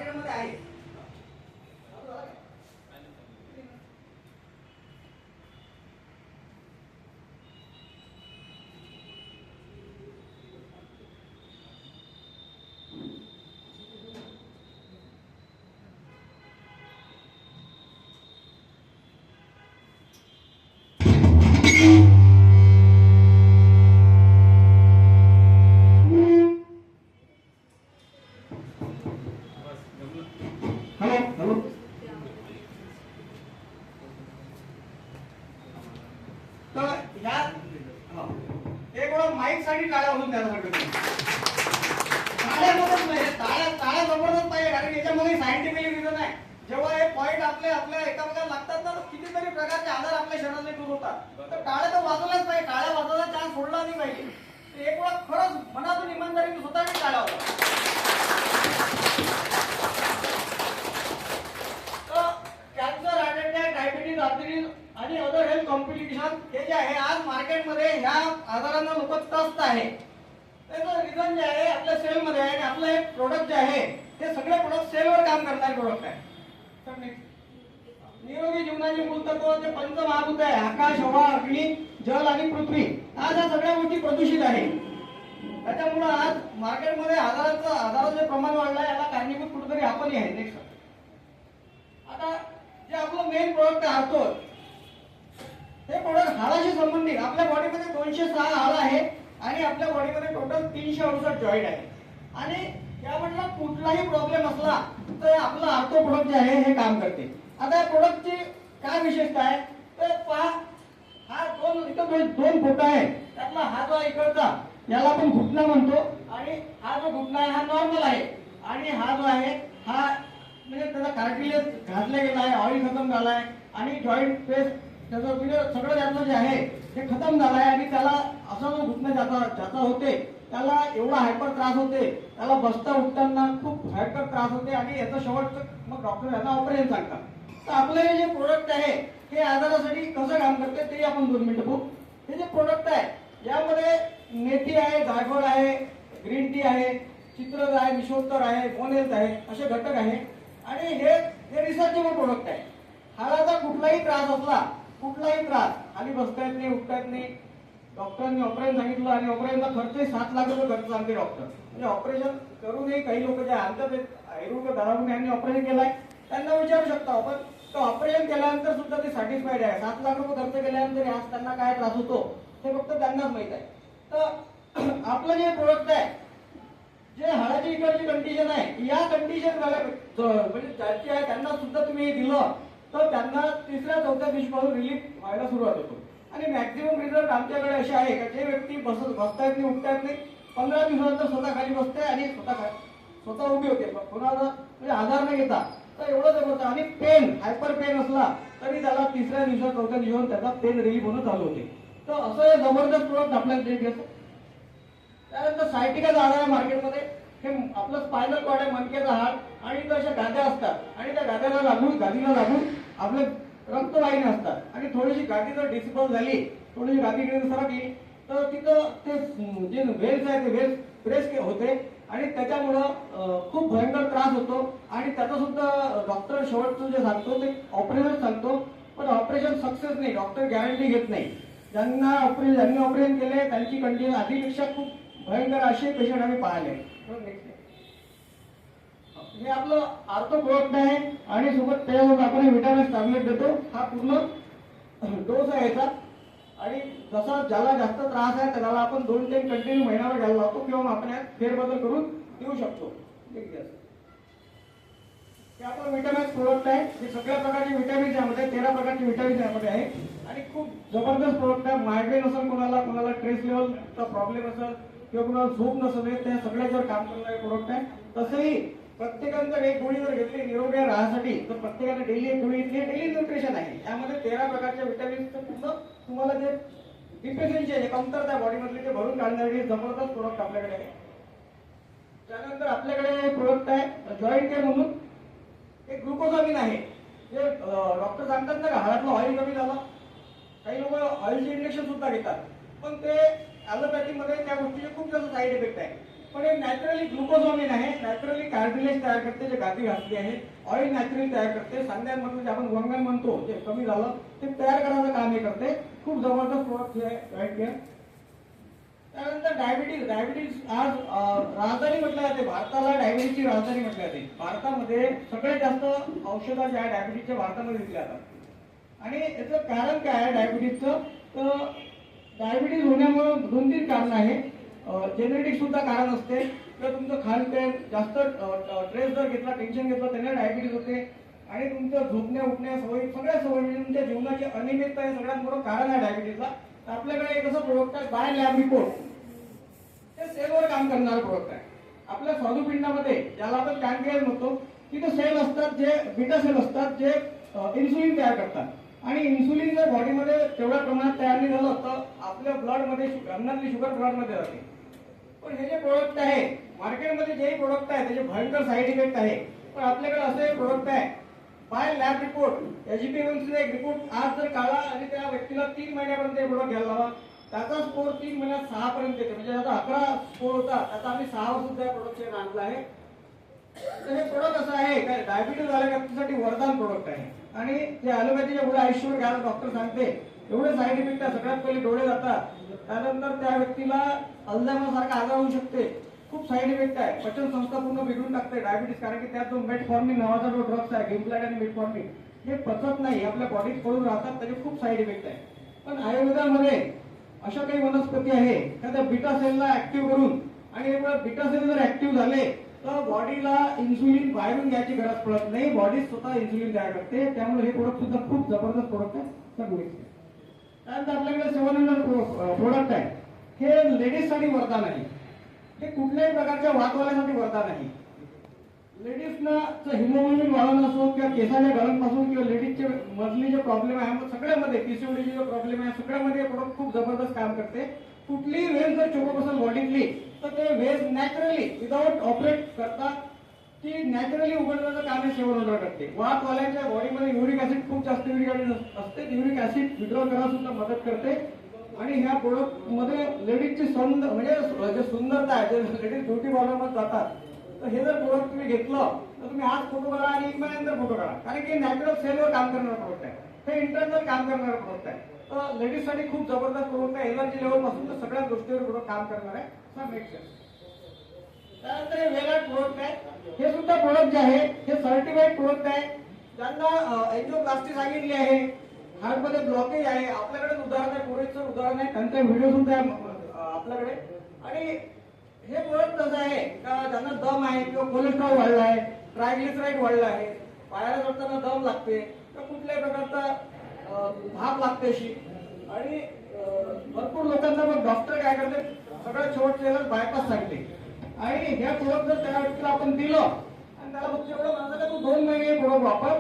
मार्केटमध्ये आहे. माईक साठी टाळ्या होऊन द्यायला लागत टाळ्यामध्येच नाही, टाळ्या जबरदस्त पाहिजे, कारण याच्यामध्ये सायंटिफिक रिझन आहे. जेव्हा हे पॉईंट आपल्या एकामेकाला लागतात ना, कितीतरी प्रकारचे आजार आपल्या शरीरातले दूर होतात. तर टाळ्या तर वाजवल्याच पाहिजे, टाळ्या वाजवायला चान्स सोडला नाही पाहिजे. एक वेळा खरंच मनातून इमानदारीने स्वतःने टाळ्या वाजवा. Cancer, heart attack, diabetes, arthritis आणि अदर हेल्थ कॉम्प्लिकेशन हे जे आहे आज मार्केटमध्ये ह्या आजारांना लोक त्रस्त आहे. त्याचं रिझन जे आहे आपल्या सेलमध्ये आहे आणि आपलं हे प्रोडक्ट जे आहे ते सगळे प्रोडक्ट सेलवर काम करणारे प्रोडक्ट आहे. निरोगी जीवनाची मूलतत्व जे पंचमहाभूत आहे, आकाश, हवा, अग्नी, जल आणि पृथ्वी, आज या सगळ्या गोष्टी प्रदूषित आहे. त्याच्यामुळे आज मार्केटमध्ये आजाराचं प्रमाण वाढलं आहे. याला कारणीभूत कुठेतरी आपणही आहे. नेक्स्ट आता जे आपलं मेन प्रोडक्ट आहे आर्थो, हे प्रोडक्ट हाडाशी संबंधित. आपल्या बॉडीमध्ये 206 हाड आहे आणि आपल्या बॉडीमध्ये टोटल 368 जॉईंट आहे. आणि यामधला कुठलाही प्रॉब्लेम असला तर आपलं आर्थो प्रोडक्ट जे आहे हे काम करते. आता या प्रोडक्टची काय विशेषता आहे तर पहा, हा दोन फोटो आहे. त्यातला हा जो इकडचा याला आपण घुटणा म्हणतो आणि हा जो घुटणा आहे हा नॉर्मल आहे. आणि हा जो आहे हा म्हणजे त्याचा कार्टिलेज घातला गेला आहे, ऑइल खतम झाला आहे आणि जॉईंट पेस त्याचं म्हणजे सगळं त्यातलं जे आहे ते खतम झालं आहे. आणि त्याला असा जो घुटणा ज्याचा होते त्याला एवढा हायपर त्रास होते, त्याला बसता उठताना खूप भयंकर त्रास होते आणि याचं शेवटचं मग डॉक्टर याला ऑपरेशन सांगतात. तर आपलं हे जे प्रोडक्ट आहे हे आजारासाठी कसं काम करते ते आपण 2 मिनिटं बघू. हे जे प्रोडक्ट आहे यामध्ये मेथी आहे, जायफळ आहे, ग्रीन टी आहे, चित्रज आहे, विश्वोत्तर आहे, बोनेल्स आहे, असे घटक आहे. आणि हे रिसर्चेबल प्रोडक्ट आहे. हाडाचा कुठलाही त्रास असला, कुठलाही त्रास, खाली बसता येत नाही, उठता येत नाही, डॉक्टरांनी ऑपरेशन सांगितलं आणि ऑपरेशनचा खर्च 7 लाख रुपये खर्च सांगते डॉक्टर. म्हणजे ऑपरेशन करूनही काही लोक जे आमच्यात ऐरुक दारावून यांनी ऑपरेशन केलंय त्यांना विचारू शकता आपण, तर ऑपरेशन केल्यानंतर सुद्धा ते सॅटिस्फाईड आहे. 7 लाख रुपये खर्च केल्यानंतर आज त्यांना काय त्रास होतो हे फक्त त्यांनाच माहित आहे. तर आपलं जे प्रोडक्ट आहे, जे हाडाची इकडची कंडिशन आहे, या कंडिशन म्हणजे ज्याची आहे त्यांना सुद्धा तुम्ही दिलं तर त्यांना 3-4 दिवसापासून रिलीफ व्हायला सुरुवात होतो. आणि मॅक्झिमम रिझल्ट आमच्याकडे असे आहे की जे व्यक्ती बसता येत नाही, उठता येत नाही, 15 दिवसानंतर स्वतः खाली बसते आणि स्वतः उभी होते, कोणाला म्हणजे आधार नाही घेता. तर एवढं जबरदस्त. आणि पेन, हायपर पेन असला तरी त्याला 3ऱ्या दिवसात 4थ्या दिवसात त्याचा पेन रिलीफ होणं चालू होते. तर असं हे जबरदस्त प्रोडक्ट आपल्याला देत घेतो. त्यानंतर सायटिकाचा आधार आहे मार्केटमध्ये. हे आपलं स्पायनल कॉर्ड आहे, मणक्याचा हाड, आणि अशा गाद्या असतात आणि त्या गादीला लागून आपले रक्तवाहिनी असतात. आणि थोडीशी गादी जर डिस्टर्ब झाली, थोडीशी गादी सरकली तर तिथं ते जे वेल्स आहे ते वेल्स प्रेस होते आणि त्याच्यामुळं खूप भयंकर त्रास होतो. आणि त्याचा सुद्धा डॉक्टर शेवटचं जे सांगतो ते ऑपरेशन सांगतो, पण ऑपरेशन सक्सेस नाही, डॉक्टर गॅरंटी घेत नाही. ज्यांनी ऑपरेशन केले त्यांची कंडिशन आधीपेक्षा खूप भयंकर असे पेशंट आम्ही पाहिले. हे आपलं आर्थो प्रोडक्ट आहे आणि सोबत त्याच्यासोबत आपण विटामिन टॅबलेट देतो. हा पूर्ण डोस आहे याचा. आणि जसा ज्याला जास्त त्रास आहे त्याला आपण 2 टाइम कंटिन्यू महिन्याला घ्यायला लावतो किंवा आपण यात फेरबदल करून देऊ शकतो. हे आपलं विटामिन प्रोडक्ट आहे. हे सगळ्या प्रकारचे विटामिन्स यामध्ये 13 प्रकारचे विटामिन्स यामध्ये आहे आणि खूप जबरदस्त प्रोडक्ट आहे. मायग्रेन असेल कोणाला ट्रेस लेवलचा प्रॉब्लेम असेल किंवा कोणाला झोप नसेल, त्या सगळ्यावर काम करणारे प्रोडक्ट आहे. तसंही प्रत्येकाने जर एक गोळी जर घेतली निरोगी राहण्यासाठी तर प्रत्येकाने डेली एक गोळी घेतली. डेली न्यूट्रिशन आहे. यामध्ये 13 प्रकारच्या विटामिन्सचं पूर्ण तुम्हाला जे डिफिशियन्सी आहे, कमतरता बॉडीमधली ते भरून काढण्यासाठी जबरदस्त प्रोडक्ट आपल्याकडे आहे. त्यानंतर आपल्याकडे प्रोडक्ट आहे जॉईंट केअर म्हणून. एक ग्लुकोजामिन आहे. जे डॉक्टर सांगतात ना का हाडातलं ऑइल कमी झालं, काही लोक ऑइलचे इंजेक्शन सुद्धा घेतात, पण ते ॲलोपॅथी मध्ये त्या गोष्टीचे खूप जास्त साईड इफेक्ट आहे. पण हे नॅचरली ग्लुकोजॉमिन आहे, नॅचरली कार्टिलेज तयार करते जे गाठी घातली आहे, ऑइल नॅचरली तयार करते, सांध्यांमधलं जे आपण वंगण म्हणतो जे कमी झालं ते तयार करायचं काम हे करते. खूप जबरदस्त प्रोडक्ट हे आहे. त्यानंतर डायबिटीज आज राजधानी म्हटलं जाते, भारताला डायबिटीजची राजधानी म्हटलं जाते. भारतामध्ये सगळ्यात जास्त औषधं ज्या डायबिटीजच्या भारतामध्ये दिल्या जातात. आणि याचं कारण काय आहे डायबिटीजचं, तर डायबिटीज होण्यामुळे 2-3 कारण आहे. जेनेटिक सुद्धा कारण असते, किंवा तुमचं खानपान जास्त स्ट्रेस जर घेतला, टेन्शन घेतलं त्याने डायबिटीज होते. आणि तुमचं झोपण्या उठण्या सवयी, सगळ्या सवयी म्हणजे तुमच्या जीवनाची अनियमितता हे सगळ्यात मोठं कारण आहे डायबिटीजला. आपल्याकडे एक असं प्रोडक्ट आहे बाय लॅब रिपोर्ट, ते सेलवर काम करणारं प्रोडक्ट आहे. आपल्या स्वादुपिंडामध्ये ज्याला आपण पॅनक्रियाज म्हणतो, तिथे सेल असतात जे बीटा सेल असतात जे इन्सुलिन तयार करतात. आणि इन्सुलिन जर बॉडीमध्ये तेवढ्या प्रमाणात तयार नाही झालं तर आपल्या ब्लडमध्ये अन्नातली शुगर ब्लडमध्ये जाते. पण हे जे प्रोडक्ट आहे मार्केटमध्ये जे प्रोडक्ट आहे त्याचे भयंकर साईड इफेक्ट आहे. पण आपल्याकडे असं एक प्रोडक्ट आहे बाय लॅब रिपोर्ट, HbA1c एक रिपोर्ट आज जर काढला आणि त्या व्यक्तीला 3 महिन्यापर्यंत हे प्रोडक्ट घ्यायला लावा, त्याचा स्कोर 3 महिन्यात 6 पर्यंत येतो. म्हणजे आता 11 स्कोर होता, त्याचा आम्ही 6 वर सुद्धा प्रोडक्ट आणला आहे. तर हे प्रोडक्ट असं आहे काय डायबिटीज झाल्या व्यक्तीसाठी वरदान प्रोडक्ट आहे. आणि जे ॲलोपॅथीच्या पुढे आयुष्यभर घ्यायला डॉक्टर सांगते एवढे साईड इफेक्ट आहे. सगळ्यात पहिले डोळे जातात, त्यानंतर त्या व्यक्तीला अल्झायमर सारखा आजार होऊ शकते. खूप साईड इफेक्ट आहे, पचन संस्था पूर्ण बिघडून टाकते डायबिटीज, कारण की त्यात जो मेटफॉर्मिन नावाचा जो ड्रग्स आहे गिम्पलाइड आणि मेटफॉर्मिन हे पचत नाही, आपल्या बॉडीत पडून राहतात, त्याचे खूप साईड इफेक्ट आहे. पण आयुर्वेदामध्ये अशा काही वनस्पती आहे का त्या बीटा सेलला ऍक्टिव्ह करून, आणि हे बीटा सेल जर ऍक्टिव्ह झाले तर बॉडीला इन्सुलिन बाहेरून घ्यायची गरज पडत नाही, बॉडी स्वतः इन्सुलिन तयार करते. त्यामुळे हे प्रोडक्ट सुद्धा खूप जबरदस्त प्रोडक्ट आहे. त्यानंतर आपल्याकडे 700 प्रोडक्ट आहे. हे लेडीज साठी वरदान आहे. हे कुठल्याही प्रकारच्या वातवाल्यासाठी वरदान आहे. लेडीजना हिमोग्लोबिन वाढवणं असो किंवा केसाच्या गळणपासून किंवा लेडीजचे मजली जे प्रॉब्लेम आहे सगळ्यामध्ये, पीसीओडीचे जो प्रॉब्लेम आहे सगळ्यामध्ये प्रोडक्ट खूप जबरदस्त काम करते. कुठलीही वेज जर चोकअप असेल बॉडीतली तर ते वेज नॅचरली विदाउट ऑपरेट करता ती नॅचरली उघडण्याचं काम हे 700 करते. वातवाल्यांच्या बॉडीमध्ये युरिक ऍसिड खूप जास्त युरिक ऍसिड असते, युरिक ऍसिड विड्रॉ करायला सुद्धा मदत करते. आणि ह्या प्रोडक्ट मध्ये लेडीजची म्हणजे जे सुंदरता आहे, जे लेडीज ब्युटी पार्लरमध्ये जातात, तर हे जर प्रोडक्ट तुम्ही घेतलं तर तुम्ही आज फोटो काढा आणि 1 महिन्यानंतर फोटो काढा, कारण की नॅचरल सेलवर काम करणारं प्रोडक्ट आहे. हे इंटरनल काम करणारं प्रोडक्ट आहे. तर लेडीज साठी खूप जबरदस्त प्रोडक्ट आहे. एनर्जी लेवल पासून तर सगळ्या गोष्टीवर प्रोडक्ट काम करणार आहे. त्यानंतर हे वेलाट प्रोडक्ट आहे. हे सुद्धा प्रोडक्ट जे आहे हे सर्टिफाईड प्रोडक्ट आहे. ज्यांना एंजिओप्लास्टी सांगितली आहे, हार्टमध्ये ब्लॉकेज आहे, आपल्याकडे उदाहरण आहे, कोरेजचं उदाहरण आहे, त्यांचा व्हिडिओ सुद्धा आहे आपल्याकडे. आणि हे प्रोडक्ट कसं आहे का ज्यांना दम आहे किंवा कोलेस्ट्रॉल वाढला आहे, ट्रायग्लिसराईड वाढला आहे, पायाला चढताना दम लागते किंवा कुठल्याही प्रकारचा भाप लागते अशी, आणि भरपूर लोकांना मग डॉक्टर काय करते सगळं शेवटच्या बायपास सांगते. आणि ह्या प्रोडक्ट जर त्या व्यक्तीला आपण दिलं आणि त्याला फक्त एवढं म्हणलं का तू 2 महिने प्रोडक्ट वापर,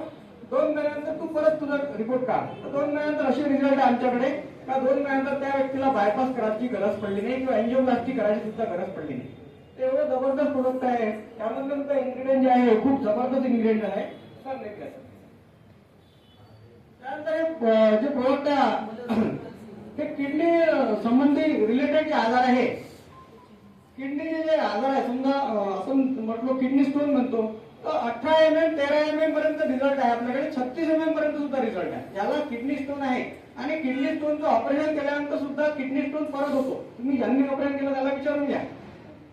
2 महिन्यानंतर तू परत तुझा रिपोर्ट काढ. 2 महिन्यानंतर असे रिझल्ट आहे आमच्याकडे का 2 महिन्यानंतर त्या व्यक्तीला बायपास करायची गरज पडली नाही किंवा एंजिओप्लास्टी करायची सुद्धा गरज पडली नाही. ते एवढं जबरदस्त प्रोडक्ट आहे. त्यामध्ये सुद्धा इन्ग्रेडियंट जे आहे खूप जबरदस्त इन्ग्रेडियंट आहे. त्यानंतर जे प्रोडक्ट आहे ते किडनी संबंधी रिलेटेड जे आजार आहे, किडनीचे जे आजार आहे, समजा आपण म्हटलो किडनी स्टोन म्हणतो, तर 18 mm 13 mm पर्यंत रिझल्ट आहे आपल्याकडे, 36 mm पर्यंत सुद्धा रिझल्ट आहे. ज्याला किडनी स्टोन आहे आणि किडनी स्टोनचं ऑपरेशन केल्यानंतर सुद्धा किडनी स्टोन परत होतो, तुम्ही ज्यांनी ऑपरेशन केलं त्याला विचारून घ्या.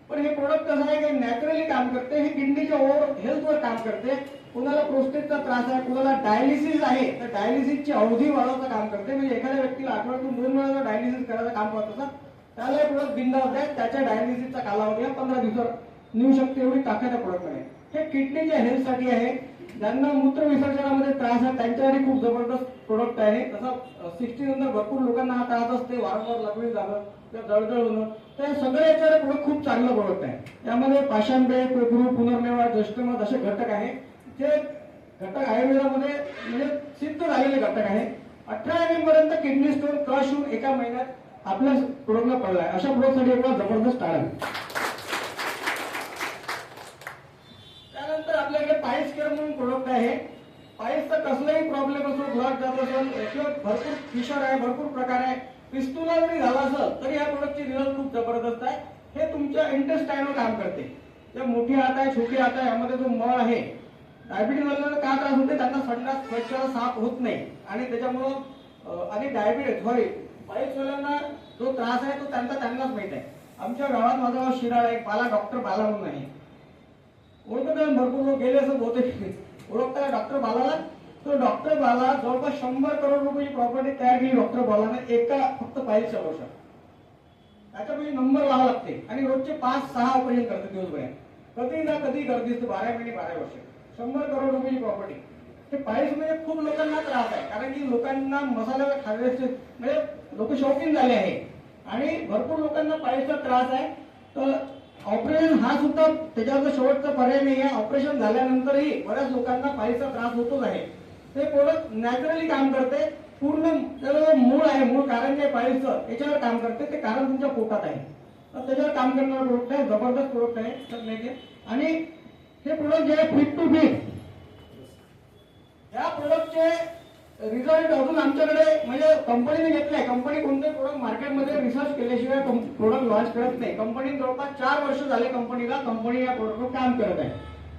पण हे प्रोडक्ट कसं आहे की नॅचरली काम करते, हे किडनीच्या ओव्हर हेल्थवर काम करते. कुणाला प्रोस्टेटचा त्रास आहे, कुणाला डायलिसिस आहे तर डायलिसिसची अवधी वाढवण्याचं काम करते. म्हणजे एखाद्या व्यक्तीला आठवड्यातून 2 वेळा डायलिसिस करायचं काम करत असतात त्याला हे प्रोडक्ट बिंदास आहे. त्याच्या डायलिसिसचा कालावधी 15 दिवसात नेऊ शकते, एवढी ताकद आहे प्रोडक्टमध्ये. हे किडनीच्या हेल्थसाठी आहे. ज्यांना मूत्र विसर्जनामध्ये त्रास आहे त्यांच्यासाठी खूप जबरदस्त प्रोडक्ट आहे. तसं 60 नंतर भरपूर लोकांना हा त्रास असते, वारंवार लघवी झालं किंवा जळजळ होणं, तर सगळे याच्यावर प्रोडक्ट खूप चांगलं प्रोडक्ट आहे. त्यामध्ये पाषाणबेळ, पेगरू, पुनर्मेवा, जष्टमध असे घटक आहे, जे घटक आयुर्वेदामध्ये म्हणजे सिद्ध झालेले घटक आहे. 18 mm पर्यंत किडनी स्टोन क्रश होऊन 1 महिन्यात आपल्या प्रोडक्टला पडलाय. अशा प्रोडक्टसाठी एक जबरदस्त टाळा. त्यानंतर आपल्याकडे पाईल्स केअर म्हणून प्रोडक्ट आहे. पाईल्सचा कसलाही प्रॉब्लेम असो, ब्लड जात असेल किंवा भरपूर फिशर आहे, भरपूर प्रकार आहे, पिस्तुला जरी झाला असेल तरी या प्रोडक्टची रिझल्ट खूप जबरदस्त आहे. हे तुमच्या इंटेस्टाईनवर काम करते. जे मोठी हात आहे, छोटी हात आहे, यामध्ये जो मळ आहे, डायबिटीज वाल्यांना का त्रास होते, त्यांना संडास स्वच्छ साफ होत नाही आणि त्याच्यामुळं आणि डायबिटीज पाईल्स वाल्यांना जो त्रास आहे तो त्यांनाच माहित आहे. आमच्या गावात माझं नाव शिराळ आहे, डॉक्टर बाला म्हणून आहे. ओळखतात भरपूर लोक गेले असं बहुतेक ओळखता डॉक्टर बालाला. तो डॉक्टर बाला जवळपास 100 करोड रुपयाची प्रॉपर्टी तयार केली डॉक्टर बालाने एका फक्त पाईल्सच्या वर्षात. त्याच्यामध्ये नंबर लावा लागते आणि रोजचे 5-6 ऑपरेशन करते दिवसभरात. कधी ना कधी गर्दी असते, 12 महिने 12 वर्ष. 100 करोड रुपयाची प्रॉपर्टी. ते पाईल्स म्हणजे खूप लोकांना त्रास आहे, कारण की लोकांना मसाल्याला खाण्याचे म्हणजे लोक शौकीन झाले आहे आणि भरपूर लोकांना पाईल्सचा त्रास आहे. तर ऑपरेशन हा सुद्धा त्याच्यावर शेवटचा पर्याय नाही आहे. ऑपरेशन झाल्यानंतरही बऱ्याच लोकांना पाईल्सचा त्रास होतोच आहे. ते प्रोडक्ट नॅचरली काम करते. पूर्ण त्याला मूळ आहे, मूळ कारण जे पाईल्सचं त्याच्यावर काम करते. ते कारण तुमच्या पोटात आहे, तर त्याच्यावर काम करणारा प्रोडक्ट आहे. जबरदस्त प्रोडक्ट आहे. आणि हे प्रोडक्ट जे आहे फिट टू फिट, या प्रोडक्टचे रिझल्ट अजून आमच्याकडे म्हणजे कंपनीने घेतलाय. कंपनी कोणते प्रोडक्ट मार्केटमध्ये रिसर्च केल्याशिवाय प्रोडक्ट लॉन्च करत नाही. कंपनी जवळपास 4 वर्ष झाले कंपनी या प्रोडक्टवर काम करत आहे.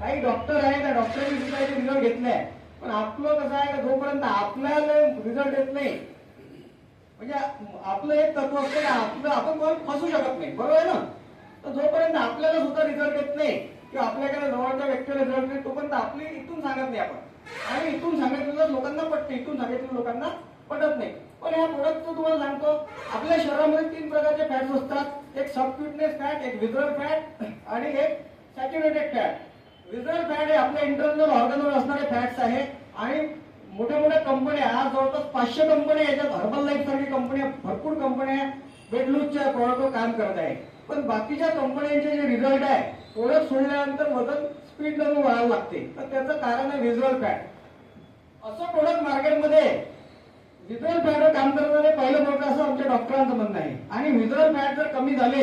काही डॉक्टर आहे, त्या डॉक्टरने सुद्धा रिझल्ट घेतलाय. पण आपलं कसं आहे का, जोपर्यंत आपल्याला रिझल्ट येत नाही, म्हणजे आपलं एक तत्व असतं का आपण कोण फसू शकत नाही, बरोबर आहे ना. तर जोपर्यंत आपल्याला सुद्धा रिझल्ट येत नाही किंवा आपल्याकडे जवळच्या व्यक्तीला रिझल्ट नाही, तोपर्यंत आपली इथून सांगत नाही आपण. आणि इथून सांगितलेलं लोकांना पटते, इथून सांगितलेलं लोकांना पटत नाही. पण या प्रोडक्टचं तुम्हाला सांगतो, आपल्या शरीरामध्ये 3 प्रकारचे फॅट्स असतात. एक सबक्युटनेस फॅट, एक विजरल फॅट आणि एक सॅच्युरेटेड फॅट. विजरल फॅट हे आपल्या इंटरनल ऑर्गनवर असणारे फॅट्स आहे. आणि मोठ्या मोठ्या कंपन्या, आज जवळपास 500 कंपन्या याच्यात, हर्बल लाईफ सारखी कंपन्या, भरपूर कंपन्या वेट लूजच्या प्रोडक्टवर काम करत आहे. पण बाकीच्या कंपन्यांचे जे रिझल्ट आहे, प्रोडक्ट सोडल्यानंतर वजन स्पीड न वाढायला लागते. तर त्याचं कारण आहे विजरल फॅट. असं प्रोडक्ट मार्केटमध्ये विजरल फॅटवर काम करणारे पहिलं प्रोडक्ट असं आमच्या डॉक्टरांचं म्हणणं आहे. आणि विजरल फॅट जर कमी झाले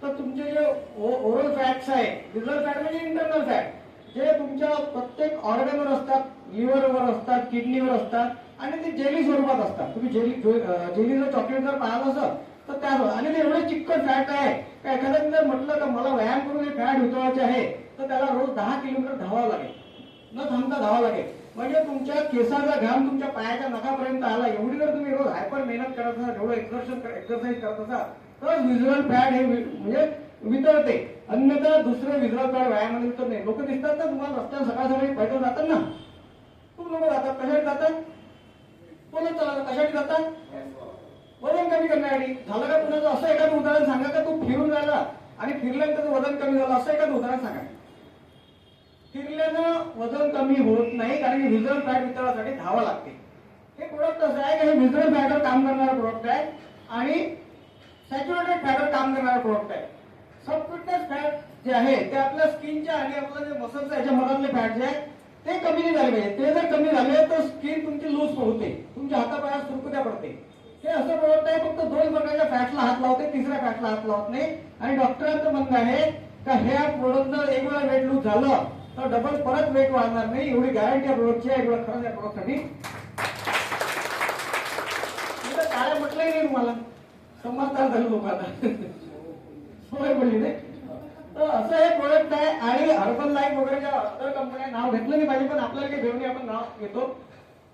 तर तुमचे जे ओरल फॅट्स आहे, विजरल फॅट म्हणजे इंटरनल फॅट, जे तुमच्या प्रत्येक ऑर्गनवर असतात, लिव्हरवर असतात, किडनीवर असतात आणि ते जेली स्वरूपात असतात. तुम्ही जेलीचं चॉकलेट जर पाहिलं असेल तर त्या, आणि ते एवढे चिकट फॅट आहे का एखाद्याने जर म्हटलं का मला व्यायाम करून हे फॅट उतरवायचे आहे, तर त्याला रोज 10 किलोमीटर धावावं लागेल, न थांबता धावावं लागेल. म्हणजे तुमच्या केसाचा घाम तुमच्या पायाच्या नखापर्यंत आला. एवढी जर तुम्ही रोज हायपर मेहनत करत असाल, एवढं एक्सरसाइज करत असाल, तर विजरल फॅट हे म्हणजे वितळते. अन्यथा दुसरे विजरल फॅट व्यायामामध्ये वितरत नाही. लोक दिसतात ना तुम्हाला रस्त्यावर सकाळ सकाळी पैदल जातात ना, खूप लोक जातात. कशासाठी जातात? बोलत चालतात. कशासाठी जातात? वजन कमी करण्यासाठी. झालं का कुणाचं असं एखादं उदाहरण सांगा का तू फिरून राहिला आणि फिरल्यानंतर वजन कमी झालं, असं एखादं उदाहरण सांगा. फिरल्यानं वजन कमी होत नाही, कारण की विजरल फॅट वितरणासाठी धावा लागते. हे प्रोडक्ट असं आहे की हे विजरल फॅटवर काम करणारं प्रोडक्ट आहे आणि सॅच्युरेटेड फॅटवर काम करणारं प्रोडक्ट आहे. सबक्युटनेस फॅट जे आहे ते आपल्या स्किनच्या आणि आपलं जे मसल्स याच्या मधातले फॅट जे आहे ते कमी नाही झाले पाहिजे. ते जर कमी झाले तर स्किन तुमची लूज होते, तुमच्या हातापायात सुरकुत्या पडते. हे असं प्रोडक्ट आहे, फक्त 2 प्रकारच्या फॅटला हात लावते, तिसऱ्या फॅटला हात लावत नाही. आणि डॉक्टरांचं म्हणणं आहे का ह्या प्रोडक्ट जर एक वेळा वेट लूज झालं तर डबल परत वेट वाढणार नाही, एवढी गॅरंटी या प्रोडक्टची आहे. एवढं खरंच या प्रोडक्टसाठी काय म्हटलंय नाही तुम्हाला, समजदार झालं लोक आता, सवय पडली नाही. तर असं हे प्रोडक्ट आहे. आणि हर्बल लाईफ वगैरे ज्या अदर कंपन्या नाव घेतलं नाही पाहिजे, पण आपल्याला काही घेऊन आपण नाव घेतो.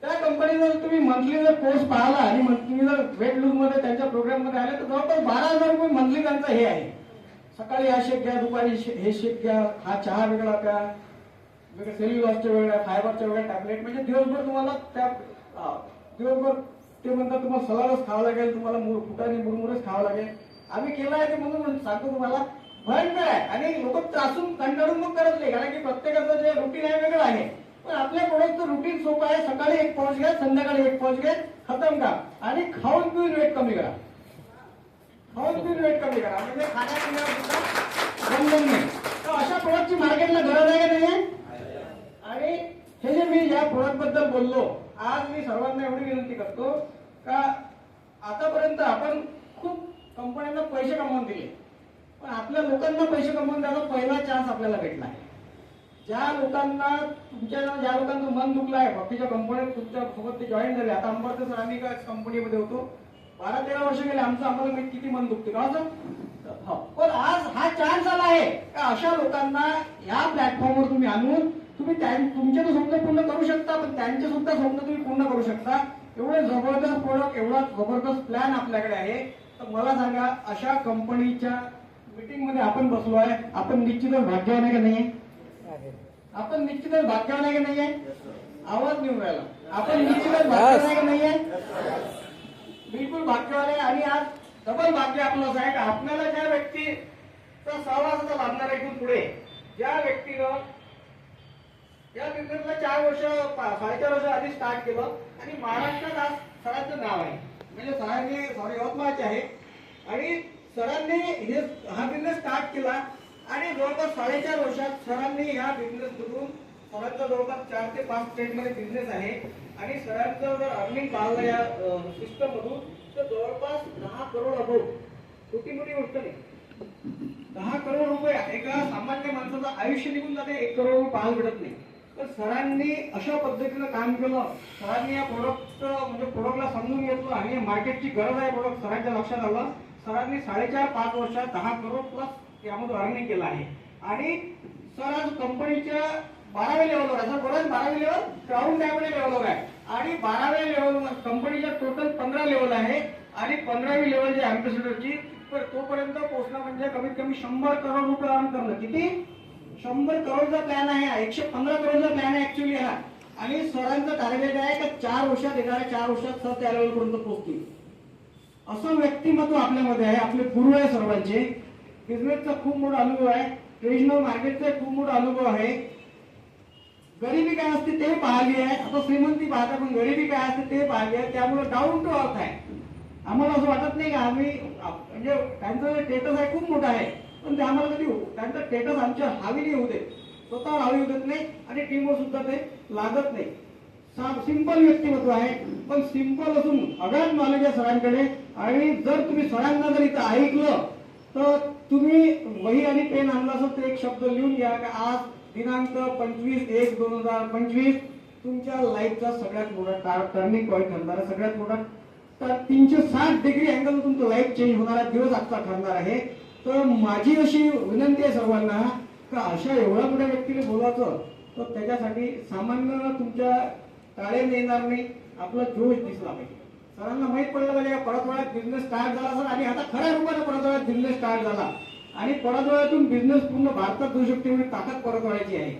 त्या कंपनीचा तुम्ही मंथली जर कोर्स पाहिला आणि तुम्ही जर वेट लूज मध्ये त्यांच्या प्रोग्राम मध्ये आले तर जवळपास 12,000 रुपये मंथली त्यांचं हे आहे. सकाळी हा शेक घ्या, दुपारी हे शेक घ्या, हा चहा वेगळा प्या, वेगळ्या सेल्युलॉसच्या वेगळ्या, फायबरच्या वेगळ्या टॅबलेट. म्हणजे दिवसभर तुम्हाला दिवसभर ते म्हणतात तुम्हाला सलाडच खावं लागेल, तुम्हाला फुटाने मुरमुरेच खावं लागेल. आम्ही केलं आहे ते म्हणून सांगतो तुम्हाला, भयंकर आहे. आणि लोक त्रासून कंटाळून मग करत नाही, कारण की प्रत्येकाचं जे रुटीन आहे वेगळं आहे. पण आपल्या प्रोडक्टचं रुटीन सोपं आहे. सकाळी 1 पाउच घ्या, संध्याकाळी 1 पाउच घ्या, खतम का. आणि खाऊन पिऊन वेट कमी करा, खाऊन पिऊन वेट कमी करा, म्हणजे खाण्यापिण्यावर सुद्धा बंधन नाही. तर अशा प्रोडक्टची मार्केटला गरज आहे का नाही आहे? आणि हे जे मी या प्रोडक्ट बद्दल बोललो, आज मी सर्वांना एवढी विनंती करतो का आतापर्यंत आपण खूप कंपन्यांना पैसे कमवून दिले, पण आपल्या लोकांना पैसे कमवून द्यायला पहिला चान्स आपल्याला भेटला आहे. ज्या लोकांना ज्या लोकांचं मन दुखलं आहे, बाकीच्या कंपन्यात तुमच्या सोबत ते जॉईन झाले. आता अंबरते सर आम्ही एका कंपनीमध्ये होतो, 12-13 वर्ष गेले आमचं आम्हाला माहित किती मन दुखते का असं. हो, पण आज हा चान्स आला आहे का अशा लोकांना या प्लॅटफॉर्मवर तुम्ही आणून तुम्ही तुमचे तर स्वप्न पूर्ण करू शकता, पण त्यांचे सुद्धा स्वप्न तुम्ही पूर्ण करू शकता. एवढे जबरदस्त प्रोडक्ट, एवढा जबरदस्त प्लॅन आपल्याकडे आहे. तर मला सांगा, अशा कंपनीच्या मीटिंग मध्ये आपण बसलो आहे, आपण निश्चितच भाग्यवान आहे का नाहीये? आपण निश्चितच भाग्यवान आहे का नाहीये? आवाज निघून राहिला. आपण निश्चितच भाग्यवान आहे का नाहीये? बिलकुल भाग्यवान आहे. आणि आज डबल भाग्य आपलं असं आहे का आपल्याला ज्या व्यक्तीचा सहवास लाभणार आहे इथून पुढे, ज्या व्यक्तीनं या बिझनेसला 4 वर्ष 4.5 वर्ष आधी स्टार्ट केलं आणि महाराष्ट्रात आज सरांचं नाव आहे. म्हणजे सरांनी यवतमाळचे आहे आणि सरांनी हा बिझनेस स्टार्ट केला आणि जवळपास 4.5 वर्षात सरांनी ह्या बिझनेस मधून सरांचा जवळपास 4 ते 5 स्टेट मध्ये बिझनेस आहे आणि सरांचं जर अर्निंग पाहिलं या सिस्टम मधून तर जवळपास 10 करोड अबोव. छोटी मोठी गोष्ट नाही. 10 करोड रुपये एका सामान्य माणसाचं आयुष्य निघून जाते, 1 करोड रुपये पाहायला भेटत नाही. तर सरांनी अशा पद्धतीनं काम केलं. सरांनी या प्रोडक्टला समजून घेतलं आणि मार्केटची गरज आहे प्रोडक्ट सरांच्या लक्षात आलं. सरांनी 4.5-5 वर्षात 10 करोड प्लस यामधून अर्निंग केलं आहे. आणि सर आज कंपनीच्या 12व्या लेवलवर आहे. सर बरोबर 12वी लेवल क्राऊन डायमंड लेवलवर आहे आणि 12व्या लेवलवर कंपनीच्या टोटल 15 लेवल आहे आणि 15वी लेवल जे अँबॅसेडरची तोपर्यंत पोहोचणं म्हणजे कमीत कमी 100 करोड रुपये अर्न करणं. किती? 100 करोडचा प्लॅन आहे. 115 करोडचा प्लॅन आहे ऍक्च्युअली हा. आणि सरांचं टार्गेट आहे का 4 वर्षात येणाऱ्या 4 वर्षात सर त्या लेवलपर्यंत पोहोचतील. असं व्यक्तिमत्व आपल्यामध्ये आहे. आपले गुरु आहे सर्वांचे. बिझनेसचा खूप मोठा अनुभव आहे, ट्रेडिशनल मार्केटचा खूप मोठा अनुभव आहे. गरिबी काय असते ते पाहिली आहे. आता श्रीमंती पाहता, पण गरिबी काय असते ते पाहिली आहे. त्यामुळे डाऊन टू अर्थ आहे. आम्हाला असं वाटत नाही का आम्ही म्हणजे त्यांचं स्टेटस आहे खूप मोठा आहे, पण ते आम्हाला कधी त्यांचा स्टेटस आमच्या हावी नाही होऊ देत, स्वतःवर हावी होत नाही आणि टीमवर सुद्धा ते लागत नाही. सिंपल व्यक्तिमत्व आहे, पण सिंपल असून अगाध नॉलेज आहे सरांकडे. आणि जर तुम्ही सरांना जर इथं ऐकलं तर तुम्ही वही आणि पेन आणला असेल तर एक शब्द लिहून घ्या की आज दिनांक 25/1/2025 तुमच्या लाईफचा सगळ्यात मोठा टर्निंग पॉईंट ठरणारा, सगळ्यात मोठा 360 डिग्री अँगल तुमचं लाईफ चेंज होणारा दिवस आजचा ठरणार आहे. तर माझी अशी विनंती आहे सर्वांना का अशा एवढ्या मोठ्या व्यक्तीने बोलायचं तर त्याच्यासाठी सामान्य तुमच्या टाळ्याने येणार नाही, आपला जोश दिसला पाहिजे. सरांना माहित पडलं पाहिजे परतवाड्यात बिझनेस स्टार्ट झाला सर आणि आता खऱ्या रूपाने परतवाड्यात बिझनेस स्टार्ट झाला आणि परतवाड्यातून बिझनेस पूर्ण भारतात होऊ शकते एवढी ताकद परतवाड्याची आहे.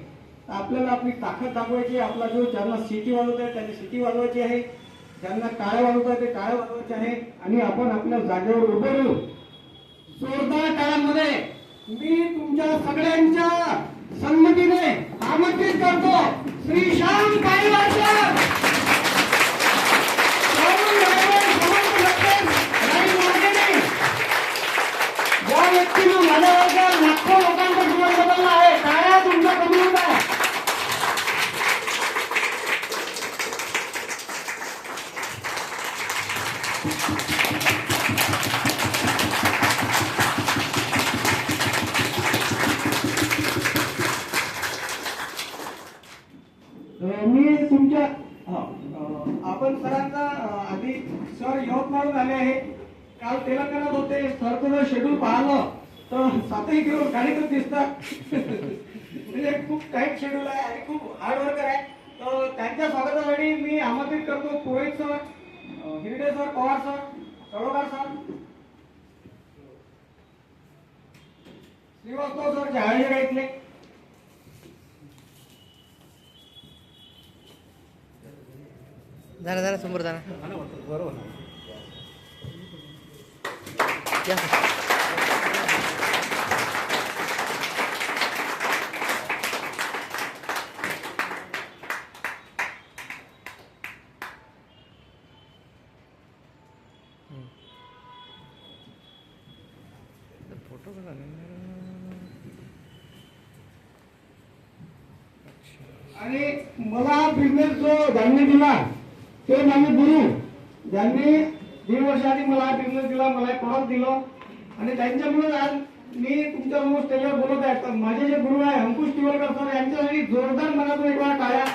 आपल्याला आपली ताकद दाखवायची आहे. आपला जो ज्यांना सिटी वाजवत आहे त्यांनी सिटी वाजवायची आहे, ज्यांना टाळ्या वाजवत आहे ते टाळ्या वाजवायचे आहे आणि आपण आपल्या जागेवर उभे राहू. जोरदार टाळ्यांमध्ये मी तुमच्या सगळ्यांच्या संमतीने आमंत्रित करतो श्री श्याम काळीवाडकर, ज्या व्यक्तीने माझ्यावर लाखो लोकांचा जीवन बदलला आहे. टाळ्या तुमचा कमी होत आहे. मी तुमच्या आपण सरांचा आधी सर यवतमाळून आले आहे. काल तेलंगणात होते. सरचं जर शेड्यूल पाहिलं तर 7 किलो गाडीतच दिसतात. म्हणजे खूप टाईट शेड्यूल आहे आणि खूप हार्ड वर्कर आहे. तर त्यांच्या स्वागतासाठी मी आमंत्रित करतो Purohit sir, Hirde sir, Pawar sir, Talogar sir, Shrivastava sir, जहाळेगा इथले. जरा समोर जाणार बरोबर. फोटो आणि मला बिझनेस जो ज्यांनी दिला ते माझे गुरु, ज्यांनी 1.5 वर्ष आधी मला बिझनेस दिला, मला प्रोडक्ट दिलं आणि त्यांच्यामुळे आज मी तुमच्या समोर स्टेजवर बोलत आहे. तर माझे जे गुरु आहे अंकुश तिवरकर सर, यांच्यासाठी जोरदार मनातून एक वेळा टाळ्या.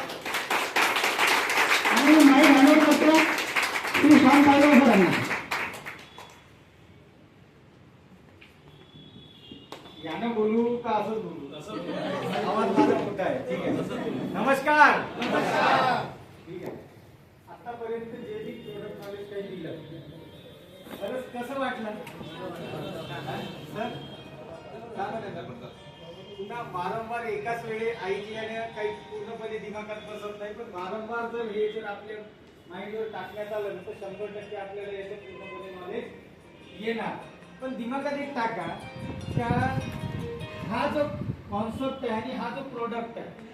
आणि माई हॅन्डओव्हर करतो श्री श्याम काळीवाडकर सरांना. नमस्कार. ठीक आहे. आतापर्यंत जे बी प्रोडक्ट नॉलेज काही दिलं खरंच कसं वाटलं सर? पुन्हा वारंवार एकाच वेळी ऐकल्याने काही पूर्णपणे दिमागात बसत नाही, पण वारंवार जर आपल्या माइंडवर टाकण्यात आलं तर 100% आपल्याला याचं पूर्णपणे नॉलेज येणार. पण दिमागात एक टाका, हा जो कॉन्सेप्ट आहे आणि हा जो प्रोडक्ट आहे